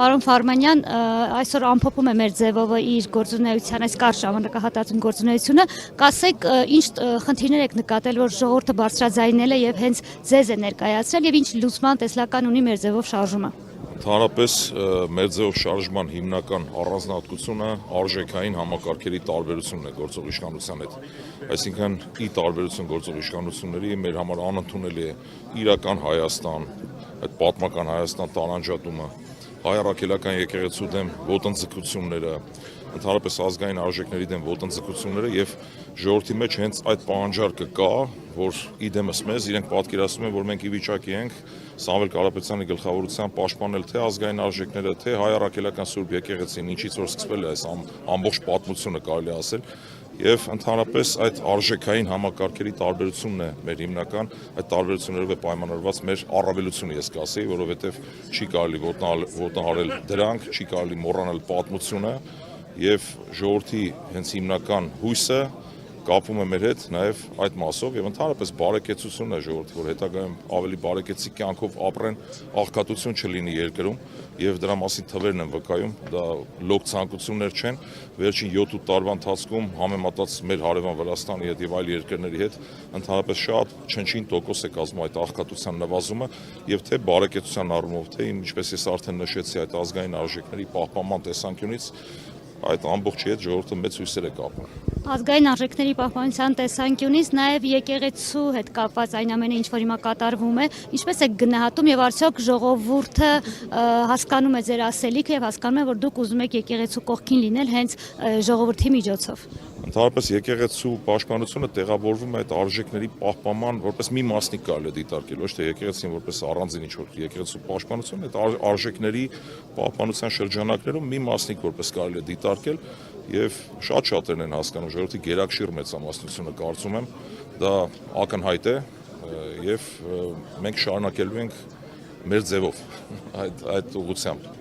Պարոն Ֆարմանյան, այսօր ամփոփում է մեր ձևովը իր գործունեության, այս կարճ ժամանակահատվածում գործունեությունը, կասեք, ինչ խնդիրներ եք նկատել, որ ժողովուրդը բարձրաձայնել է եւ հենց ձեզ է ներկայացրել եւ ինչ լուսման տեսլական ունի մեր ձևով շարժումը։ Ընդհանրապես մեր ձևով շարժման հիմնական առանձնահատկությունը արժեքային համակարգերի տարբերությունն է գործող իշխանության հետ։ Այսինքն ի տարբերություն գործող իշխանությունների մեր համար անընդունելի է իրական Հայաստան, այդ պատմական Հայաստան տարանջատումը, հայ առաքելական եկեղեցու դեմ ոտնձգությունները, ընդհանրապես ազգային արժեքների դեմ ոտնձգությունները եւ ժողովրդի մեջ հենց այդ պահանջարկը կա, որ իդեմս մեզ իրենք պատկերացնում են, որ մենք ի վիճակի ենք Սամվել Կարապետյանի գլխավորությամբ պաշտպանել թե ազգային արժեքները, թե հայ առաքելական Սուրբ եկեղեցին, ինչից որ սկսվել է այս ամբողջ պատմությունը կարելի ասել, եւ ընդհանրապես այդ արժեքային համակարգերի տարբերությունն է մեր հիմնական, այդ տարբերություններով է պայմանավորված մեր առավելությունը, ես կասեի, որովհետեւ չի կարելի ոտնահարել դրանք, չի կարելի մոռանալ պատմությունը եւ ժողովրդի հենց հիմնական հույսը կապվում է մեր հետ նաև այդ մասով եւ ընդհանրապես բարեկեցությունն է ժողովրդի, որ հետագայում ավելի բարեկեցիկ կյանքով ապրեն, աղքատություն չլինի երկրում եւ դրա մասին թվերն են վկայում, դա լոկ ցանկություններ չեն, վերջին 7-8 տարվա ընթացքում համեմատած մեր հարևան Վրաստանի հետ եւ այլ երկրների հետ ընդհանրապես շատ չնչին տոկոս է կազմում այդ աղքատության նվազումը եւ թե բարեկեցության առումով, թե ինչպես ես արդեն նշեցի, այդ ազգային արժեքների պահպանման տեսանկյունից այդ ամբողջի հետ ժողովուրդը մեծ հույսեր է կապում։ Ազգային արժեքների պահպանության տեսանկյունից նաև եկեղեցու հետ կապված այն ամենը, ինչ որ հիմա կատարվում է, ինչպես եք գնահատում եւ արդյոք ժողովուրդը հասկանում է ձեր ասելիքը եւ հասկանում է, որ դուք ուզում եք եկեղեցու կողքին լինել հենց ժողովրդի միջոցով։ Ընդհանրապես եկեղեցու պաշտպանությունը տեղավորվում է այդ արժեքների պահպանման որպես մի մասնիկ կարելի է դիտարկել, ոչ թե եկեղեցին որպես առանձին ինչ-որ եկեղեցու պաշտպանություն, այդ արժեքների պահպանության շրջանակներում մի մասնիկ որպես կարելի է դիտարկել եւ շատ-շատերն են հասկանում, ժողովրդի գերակշիռ մեծամասնությունը կարծում եմ, դա ակնհայտ է եւ մենք շարունակելու ենք մեր ձևով այդ ուղղությամբ։